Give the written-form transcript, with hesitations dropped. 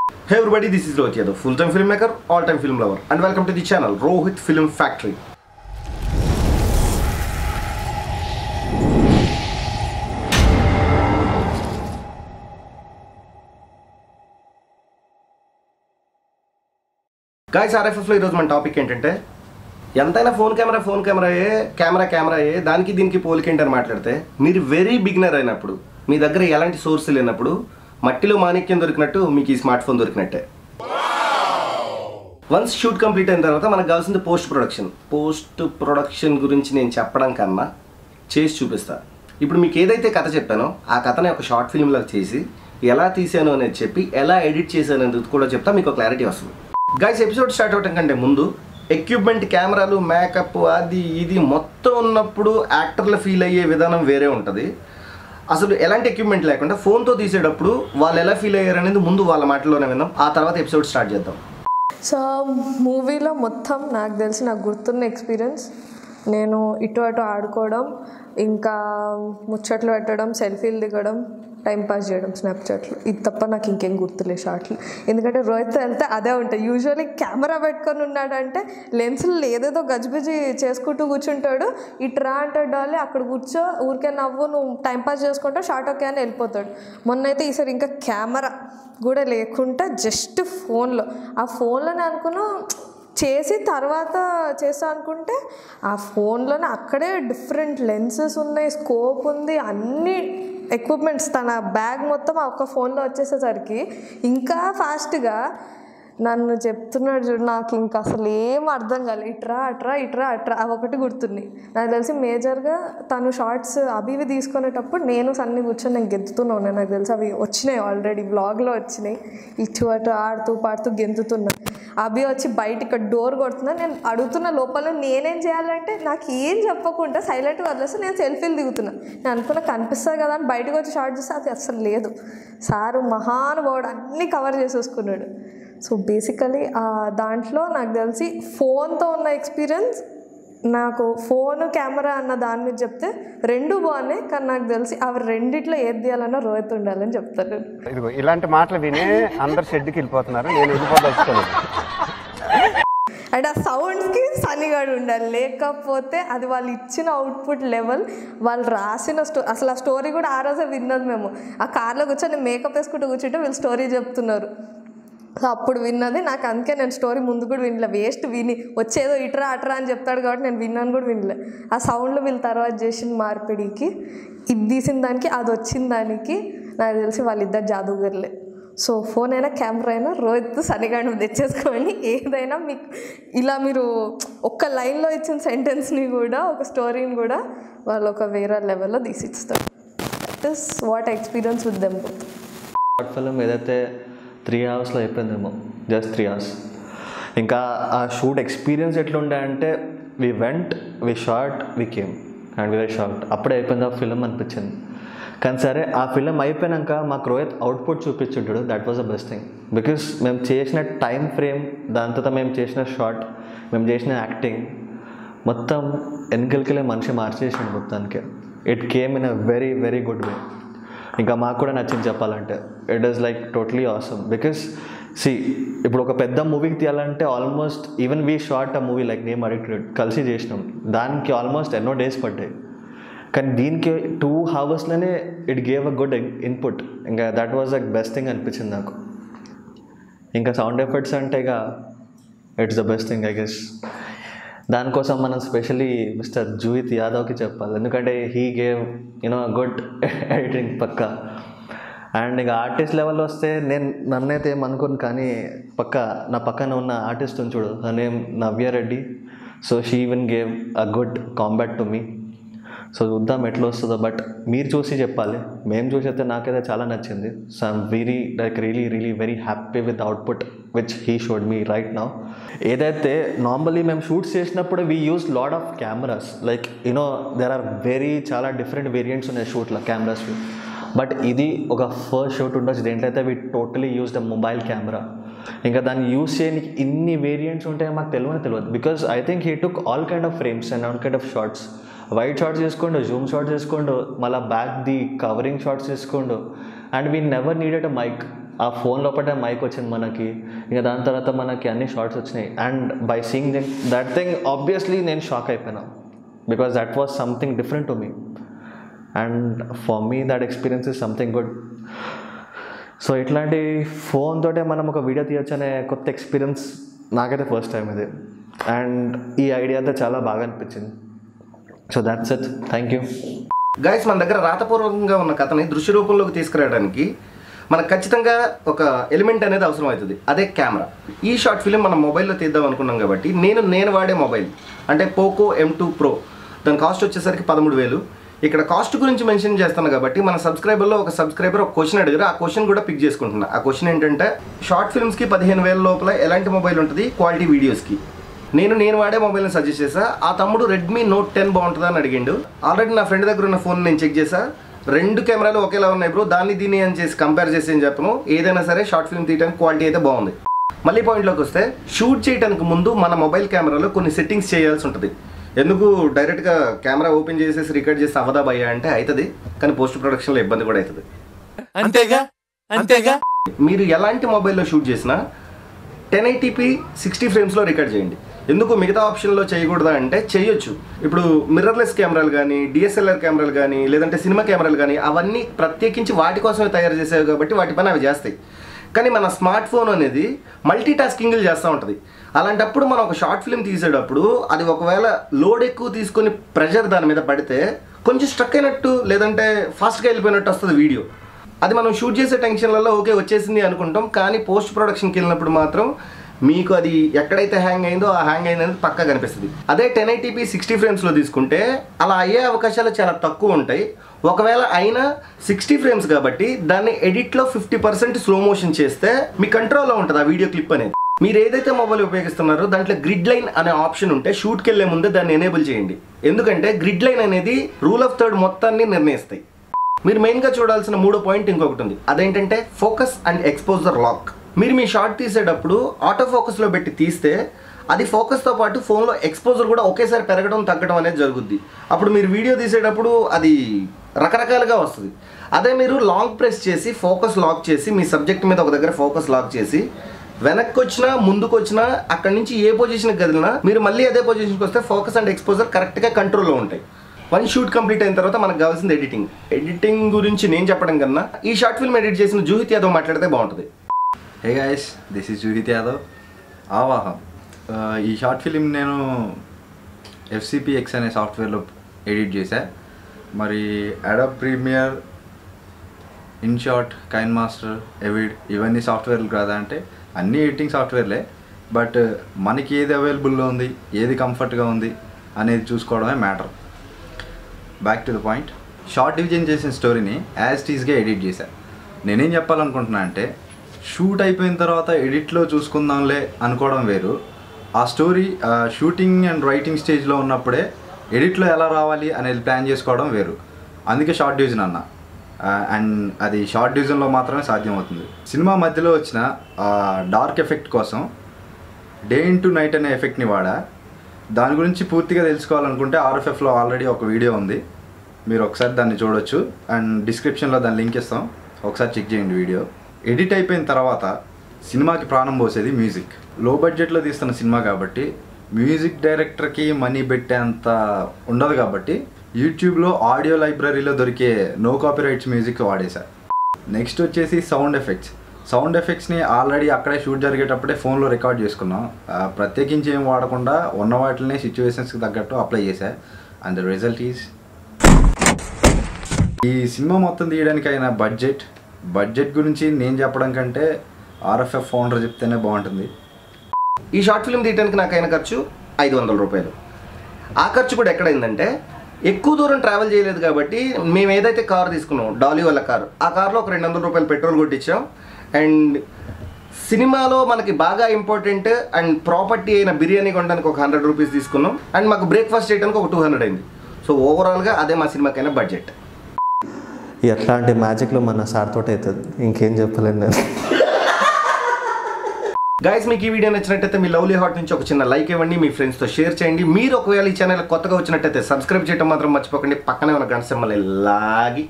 Hey everybody, this is Rohit Yadav, full-time filmmaker, all-time film lover, and welcome to the channel Rohit Film Factory. Guys, RFF లో ఈరోజు మన topic ఏంటంటే ఎంతైనా phone camera దానికి దీనికి పోలికేంటి అని మాట్లాడితే మీరు వెరీ బిగినర్ అయినప్పుడు మీ దగ్గర ఎలాంటి సోర్స్ లేనప్పుడు మట్టిలో మాణిక్యం దొరికినట్టు మీకు ఈ స్మార్ట్ ఫోన్ దొరికినట్టే. వన్స్ షూట్ కంప్లీట్ అయిన తర్వాత మనకు కావాల్సింది పోస్ట్ ప్రొడక్షన్ గురించి నేను చెప్పడం కన్నా చేసి చూపిస్తా. ఇప్పుడు మీకు ఏదైతే కథ చెప్పానో ఆ కథని ఒక షార్ట్ ఫిల్మ్ లాగా చేసి ఎలా తీసాను అనేది చెప్పి ఎలా ఎడిట్ చేశాను అనేది కూడా చెప్తా, మీకు క్లారిటీ వస్తుంది. గైస్, ఎపిసోడ్ స్టార్ట్ అవడం కంటే ముందు ఎక్విప్మెంట్, కెమెరాలు, మేకప్ అది ఇది మొత్తం ఉన్నప్పుడు యాక్టర్లు ఫీల్ అయ్యే విధానం వేరే ఉంటుంది. అసలు ఎలాంటి ఎక్విప్మెంట్ లేకుండా ఫోన్తో తీసేటప్పుడు వాళ్ళు ఎలా ఫీల్ అయ్యారు అనేది ముందు వాళ్ళ మాటల్లోనే విన్నాం, ఆ తర్వాత ఎపిసోడ్ స్టార్ట్ చేద్దాం. సో మూవీలో మొత్తం నాకు గుర్తున్న ఎక్స్పీరియన్స్, నేను ఇటు అటు ఆడుకోవడం, ఇంకా ముచ్చట్లు పెట్టడం, సెల్ఫీలు దిగడం, టైంపాస్ చేయడం స్నాప్చాట్లు, ఇది తప్ప నాకు ఇంకేం గుర్తులే షార్ట్లు. ఎందుకంటే రోహిత్ వెళ్తే అదే ఉంటాయి. యూజువల్లీ కెమెరా పెట్టుకొని ఉన్నాడంటే లెన్సులు ఏదేదో గజిబిజి చేసుకుంటూ కూర్చుంటాడు, ఇటు రా అంటాడు డాలి, అక్కడ కూర్చో ఊరికే నవ్వు, నువ్వు టైంపాస్ చేసుకుంటావు, షార్ట్ ఓకే అని వెళ్ళిపోతాడు. మొన్నైతే ఈసారి ఇంకా కెమెరా కూడా లేకుండా జస్ట్ ఫోన్లో, ఆ ఫోన్లోనే అనుకున్నా చేసి తర్వాత చేస్తా అనుకుంటే ఆ ఫోన్లోనే అక్కడే డిఫరెంట్ లెన్సెస్ ఉన్నాయి, స్కోప్ ఉంది, అన్ని ఎక్విప్మెంట్స్ తన బ్యాగ్ మొత్తం ఆ ఒక్క ఫోన్లో వచ్చేసేసరికి ఇంకా ఫాస్ట్గా నన్ను చెప్తున్నాడు చూడు. నాకు ఇంకా అసలు ఏం అర్థం కాలేదు. ఇట్రా ఒకటి గుర్తున్నాయి. నాకు తెలిసి మేజర్గా తను షార్ట్స్ అవి తీసుకునేటప్పుడు నేను సన్ని కూర్చొని నేను గెంతుతూనే ఉన్నాను. నాకు తెలిసి అవి వచ్చినాయి, ఆల్రెడీ బ్లాగ్లో వచ్చినాయి. ఇటు అటు ఆడుతూ పాడుతూ గెంతుతున్నా. అభి వచ్చి బయట ఇక్కడ డోర్ కొడుతున్నా, నేను అడుగుతున్న లోపల నేనేం చేయాలంటే నాకు ఏం చెప్పకుండా సైలెంట్గా వదిలేస్తే నేను సెల్ఫీలు దిగుతున్నా. నేను అనుకున్నా కనిపిస్తుంది కదా అని బయటకు వచ్చి షార్ట్ చేస్తే అది అసలు లేదు. సారు మహానుభావుడు అన్నీ కవర్ చేసేసుకున్నాడు. సో బేసికలీ దాంట్లో నాకు తెలిసి ఫోన్తో ఉన్న ఎక్స్పీరియన్స్, నాకు ఫోన్ కెమెరా అన్న దాని మీద చెప్తే రెండు బాగున్నాయి, కానీ నాకు తెలిసి అవి రెండిట్లో ఏది తీయాలన్నా రోహిత్ ఉండాలని చెప్తారు. ఇదిగో ఇలాంటి మాటలు వినే అందరు షెడ్కి వెళ్ళిపోతున్నారు, నేను వెళ్ళిపోదలుచుకోలేదు. అండ్ ఆ సౌండ్స్కి సన్నిగాడు ఉండాలి, లేకపోతే అది వాళ్ళు ఇచ్చిన అవుట్పుట్ లెవెల్, వాళ్ళు రాసిన అసలు ఆ స్టోరీ కూడా ఆ రోజే విన్నది మేము. ఆ కార్లో కూర్చొని మేకప్ వేసుకుంటూ కూర్చుంటే వీళ్ళు స్టోరీ చెప్తున్నారు. సో అప్పుడు విన్నది నాకు, అందుకే నేను స్టోరీ ముందు కూడా వినలే, వేస్ట్ విని వచ్చేదో ఇట్రా అట్రా అని చెప్తాడు కాబట్టి నేను విన్నాను కూడా వినలే. ఆ సౌండ్లు వీళ్ళు తర్వాత చేసిన మార్పిడికి, ఇది తీసిన దానికి అది వచ్చిన దానికి నాకు తెలిసి వాళ్ళిద్దరు జాదూగర్లే. సో ఫోన్ అయినా కెమెరా అయినా రోహిత్ సరిగాను తెచ్చేసుకొని ఏదైనా మీకు ఇలా మీరు ఒక్క లైన్లో ఇచ్చిన సెంటెన్స్ని కూడా, ఒక స్టోరీని కూడా వాళ్ళు ఒక వేరే లెవెల్లో తీసిస్తారు. That is what experience with them both. Short film ఏదైతే 3 అవర్స్లో అయిపోయిందేమో, జస్ట్ 3 అవర్స్. ఇంకా ఆ షూట్ ఎక్స్పీరియన్స్ ఎట్లుండే అంటే we shot we came and we shot, అప్పుడే అయిపోయింది ఆ ఫిల్మ్ అనిపించింది. కానీ సరే, ఆ ఫిల్మ్ అయిపోయాక మాకు రోహిత్ అవుట్పుట్ చూపించుంటాడు, that was the best thing. Because మేము చేసిన టైం ఫ్రేమ్, దాని తర్వాత మేము చేసిన షార్ట్, మేము చేసిన యాక్టింగ్ మొత్తం వెనకలికెళ్ళే మనిషి మార్చేసిండు మొత్తానికి. It came in a very very good way. ఇంకా మాకు కూడా నచ్చింది చెప్పాలంటే. It is like totally awesome. Because ఇప్పుడు ఒక పెద్ద మూవీకి తీయాలంటే almost even we short a movie like name addicted కలిసి చేసినాం, దానికి ఆల్మోస్ట్ ఎన్నో డేస్ పడ్డాయి. కానీ దీనికి 2 అవర్స్లోనే it gave a good input. ఇంకా that was the best thing అనిపించింది నాకు. ఇంకా సౌండ్ ఎఫెక్ట్స్ అంటే ఇక it's the best thing I guess. దానికోసం మనం స్పెషల్లీ మిస్టర్ జూహిత్ యాదవ్కి చెప్పాలి, ఎందుకంటే హీ గేవ్ గుడ్ ఎడిటింగ్ పక్కా. అండ్ ఇక ఆర్టిస్ట్ లెవెల్లో వస్తే నన్నైతే ఏమనుకోను, కానీ నా పక్కన ఉన్న ఆర్టిస్ట్ చూడు, నా name Navya Reddy. So she even gave a good combat to me. So చూద్దాం ఎట్లా వస్తుందో, బట్ మీరు చూసి చెప్పాలి. మేము చూసి అయితే నాకైతే చాలా నచ్చింది. So I'm really very happy with output which he showed me right now. ఏదైతే నార్మల్లీ మేము షూట్స్ చేసినప్పుడు we use lot of cameras, like there are చాలా డిఫరెంట్ వేరియంట్స్ ఉన్నాయి షూట్లో కెమెరాస్వి. బట్ ఇది ఒక ఫస్ట్ షూట్ ఉండొచ్చు దేంట్లో అయితే we totally use the mobile camera. ఇంకా దాన్ని యూస్ చేయడానికి ఇన్ని వేరియంట్స్ ఉంటాయో మాకు తెలియదు. Because I think he took all kind of frames and all kind of shots. Wide shots చేసుకోండు, జూమ్ షార్ట్స్ చేసుకోండు, మళ్ళీ బ్యాక్ ది కవరింగ్ షార్ట్స్ చేసుకోండు. And we never needed a mic. ఆ ఫోన్ లోపల మైక్ వచ్చింది మనకి, ఇంకా దాని తర్వాత మనకి అన్ని షార్ట్స్ వచ్చినాయి. And by seeing that thing obviously నేను షాక్ అయిపోయినా, because that was something different to me. And for me that experience is something good. So ఇట్లాంటి ఫోన్ తోటే మనం ఒక వీడియో తీయొచ్చు అనే కొత్త ఎక్స్పీరియన్స్ నాకైతే ఫస్ట్ టైం ఇది. అండ్ ఈ ఐడియా అంతా చాలా బాగా అనిపించింది. So that's it. Thank you. Guys, మన దగ్గర రాతపూర్వకంగా ఉన్న కథని దృశ్య రూపంలోకి తీసుకురావడానికి మనకు ఖచ్చితంగా ఒక ఎలిమెంట్ అనేది అవసరం అవుతుంది, అదే కెమెరా. ఈ షార్ట్ ఫిలిం మనం మొబైల్లో తీద్దాం అనుకున్నాం కాబట్టి నేను వాడే మొబైల్ అంటే పోకో M2 Pro. దాని కాస్ట్ వచ్చేసరికి 13,000. ఇక్కడ కాస్ట్ గురించి మెన్షన్ చేస్తాను కాబట్టి మన సబ్స్క్రైబర్లో ఒక సబ్స్క్రైబర్ ఒక క్వశ్చన్ అడిగారు, ఆ క్వశ్చన్ కూడా పిక్ చేసుకుంటున్నా. ఆ క్వశ్చన్ ఏంటంటే, షార్ట్ ఫిల్మ్స్కి 15,000 లోపల ఎలాంటి మొబైల్ ఉంటుంది క్వాలిటీ వీడియోస్కి? నేను వాడే మొబైల్ని సజెస్ట్ చేసా. ఆ తమ్ముడు రెడ్మీ Note 10 బాగుంటుందా అని అడిగిండు. ఆల్రెడీ నా ఫ్రెండ్ దగ్గర ఉన్న ఫోన్ నేను చెక్ చేసా, 2 కెమెరాలు ఒకేలా ఉన్నాయి బ్రో, దీన్ని అని చేసి కంపేర్ చేసి ఏం చెప్పను. ఏదైనా సరే షార్ట్ ఫిల్మ్ తీయడానికి క్వాలిటీ అయితే బాగుంది. మళ్ళీ పాయింట్లోకి వస్తే, షూట్ చేయడానికి ముందు మన మొబైల్ కెమెరాలో కొన్ని సెట్టింగ్స్ చేయాల్సి ఉంటుంది. ఎందుకు డైరెక్ట్గా కెమెరా ఓపెన్ చేసేసి రికార్డ్ చేసి అవదా భయ్యా అంటే అవుతుంది, కానీ పోస్ట్ ప్రొడక్షన్లో ఇబ్బంది కూడా అవుతుంది. అంతేగా మీరు ఎలాంటి మొబైల్లో షూట్ చేసినా 1080p 60 ఫ్రేమ్స్లో రికార్డ్ చేయండి. ఎందుకు మిగతా ఆప్షన్లో చేయకూడదా అంటే చేయొచ్చు. ఇప్పుడు మిర్రర్లెస్ కెమెరాలు కానీ, DSLR కెమెరాలు కానీ, లేదంటే సినిమా కెమెరాలు కానీ, అవన్నీ ప్రత్యేకించి వాటి కోసమే తయారు చేసేవి కాబట్టి వాటి పని అవి చేస్తాయి. కానీ మన స్మార్ట్ ఫోన్ అనేది మల్టీ టాస్కింగ్లు చేస్తూ ఉంటుంది. అలాంటప్పుడు మనం ఒక షార్ట్ ఫిల్మ్ తీసేటప్పుడు అది ఒకవేళ లోడ్ ఎక్కువ తీసుకొని ప్రెషర్ దాని మీద పడితే కొంచెం స్ట్రక్ అయినట్టు లేదంటే ఫాస్ట్గా వెళ్ళిపోయినట్టు వస్తుంది వీడియో. అది మనం షూట్ చేసే టెన్షన్లలో ఓకే వచ్చేసింది అనుకుంటాం, కానీ పోస్ట్ ప్రొడక్షన్కి వెళ్ళినప్పుడు మాత్రం మీకు అది ఎక్కడైతే హ్యాంగ్ అయిందో ఆ హ్యాంగ్ అయింది అనేది పక్కా కనిపిస్తుంది. అదే 1080p 60 ఫ్రేమ్స్లో తీసుకుంటే అలా అయ్యే అవకాశాలు చాలా తక్కువ ఉంటాయి. ఒకవేళ అయినా 60 ఫ్రేమ్స్ కాబట్టి దాన్ని ఎడిట్లో 50% స్లో మోషన్ చేస్తే మీ కంట్రోల్లో ఉంటుంది ఆ వీడియో క్లిప్ అనేది. మీరు ఏదైతే మొబైల్ ఉపయోగిస్తున్నారో దాంట్లో గ్రిడ్ లైన్ అనే ఆప్షన్ ఉంటే షూట్కి వెళ్ళే ముందే దాన్ని ఎనేబుల్ చేయండి. ఎందుకంటే గ్రిడ్ లైన్ అనేది రూల్ ఆఫ్ థర్డ్ మొత్తాన్ని నిర్ణయిస్తాయి. మీరు మెయిన్గా చూడాల్సిన 3వ పాయింట్ ఇంకొకటి ఉంది, అదేంటంటే ఫోకస్ అండ్ ఎక్స్పోజర్ లాక్. మీరు మీ షార్ట్ తీసేటప్పుడు ఆటో ఫోకస్లో పెట్టి తీస్తే అది ఫోకస్తో పాటు ఫోన్లో ఎక్స్పోజర్ కూడా ఒకేసారి పెరగడం తగ్గడం అనేది జరుగుద్ది. అప్పుడు మీరు వీడియో తీసేటప్పుడు అది రకరకాలుగా వస్తుంది. అదే మీరు లాంగ్ ప్రెస్ చేసి ఫోకస్ లాక్ చేసి మీ సబ్జెక్ట్ మీద ఒక దగ్గర ఫోకస్ లాక్ చేసి వెనక్కి వచ్చినా ముందుకు వచ్చినా అక్కడి నుంచి ఏ పొజిషన్కి కదిలినా మీరు మళ్ళీ అదే పొజిషన్కి వస్తే ఫోకస్ అండ్ ఎక్స్పోజర్ కరెక్ట్గా కంట్రోల్లో ఉంటాయి. వన్ షూట్ కంప్లీట్ అయిన తర్వాత మనకు కావాల్సింది ఎడిటింగ్ గురించి నేను చెప్పడం కన్నా ఈ షార్ట్ ఫిల్మ్ ఎడిట్ చేసిన జూహిత్ యాదవ్ మాట్లాడితే బాగుంటుంది. Hey guys, this is Juhit Yadav. ఆవాహం. ఈ షార్ట్ ఫిలిం నేను FCPX అనే సాఫ్ట్వేర్లో ఎడిట్ చేశా. మరి Adobe Premiere, InShot, KineMaster, Avid ఇవన్నీ సాఫ్ట్వేర్లు కాదా అంటే అన్నీ ఎడిటింగ్ సాఫ్ట్వేర్లే. బట్ మనకి ఏది అవైలబుల్లో ఉంది, ఏది కంఫర్ట్గా ఉంది అనేది చూసుకోవడమే matter. Back to the point. Short division చేసిన స్టోరీని యాజ్ టీజ్గా ఎడిట్ చేశా. నేనేం చెప్పాలనుకుంటున్నా అంటే, షూట్ అయిపోయిన తర్వాత ఎడిట్లో చూసుకుందాంలే అనుకోవడం వేరు, ఆ స్టోరీ షూటింగ్ అండ్ రైటింగ్ స్టేజ్లో ఉన్నప్పుడే ఎడిట్లో ఎలా రావాలి అనేది ప్లాన్ చేసుకోవడం వేరు. అందుకే షార్ట్ డివిజన్ అన్న. అండ్ అది షార్ట్ డివిజన్లో మాత్రమే సాధ్యమవుతుంది. సినిమా మధ్యలో వచ్చిన డార్క్ ఎఫెక్ట్ కోసం డే ఇంటూ నైట్ అనే ఎఫెక్ట్ని వాడా. దాని గురించి పూర్తిగా తెలుసుకోవాలనుకుంటే RFFలో ఆల్రెడీ ఒక వీడియో ఉంది, మీరు ఒకసారి దాన్ని చూడొచ్చు. అండ్ డిస్క్రిప్షన్లో దాని లింక్ ఇస్తాం, ఒకసారి చెక్ చేయండి వీడియో. ఎడిట్ అయిపోయిన తర్వాత సినిమాకి ప్రాణం పోసేది మ్యూజిక్. లో బడ్జెట్లో తీస్తున్న సినిమా కాబట్టి మ్యూజిక్ డైరెక్టర్కి మనీ పెట్టేంత ఉండదు కాబట్టి యూట్యూబ్లో ఆడియో లైబ్రరీలో దొరికే నో కాపీరైట్స్ మ్యూజిక్ వాడేశా. నెక్స్ట్ వచ్చేసి సౌండ్ ఎఫెక్ట్స్ని ఆల్రెడీ అక్కడే షూట్ జరిగేటప్పుడే ఫోన్లో రికార్డ్ చేసుకున్నాం. ప్రత్యేకించి ఏం వాడకుండా ఉన్న వాటిని సిచ్యువేషన్స్కి తగ్గట్టు అప్లై చేశా. అండ్ ద రిజల్ట్ ఈజ్ ఈ సినిమా మొత్తం తీయడానికి అయిన బడ్జెట్ గురించి నేను చెప్పడం కంటే RFF ఫౌండర్ చెప్తేనే బాగుంటుంది. ఈ షార్ట్ ఫిల్మ్ తీయడానికి నాకు అయిన ఖర్చు 500 రూపాయలు. ఆ ఖర్చు కూడా ఎక్కడైందంటే, ఎక్కువ దూరం ట్రావెల్ చేయలేదు కాబట్టి మేము ఏదైతే కారు తీసుకున్నాం, డాలీ వాళ్ళ కారు, ఆ కార్లో ఒక 200 రూపాయలు పెట్రోల్ కొట్టించాం. అండ్ సినిమాలో మనకి బాగా ఇంపార్టెంట్ అండ్ ప్రాపర్టీ అయిన బిర్యానీ కొనడానికి ఒక 100 రూపీస్ తీసుకున్నాం. అండ్ మాకు బ్రేక్ఫాస్ట్ చేయడానికి ఒక 200 అయింది. సో ఓవరాల్గా అదే మా సినిమాకైనా బడ్జెట్. ఎట్లాంటి మ్యాజిక్లో మన సార్ తోటి అవుతుంది, ఇంకేం చెప్పలేను నేను. గైస్, మీకు ఈ వీడియో నచ్చినట్టయితే మీ లవ్లీ హార్ట్ నుంచి ఒక చిన్న లైక్ ఇవ్వండి, మీ ఫ్రెండ్స్తో షేర్ చేయండి. మీరు ఒకవేళ ఈ ఛానల్ కొత్తగా వచ్చినట్టయితే సబ్స్క్రైబ్ చేయడం మాత్రం మర్చిపోకండి. పక్కనే ఉన్న గంట సింబల్ లాగి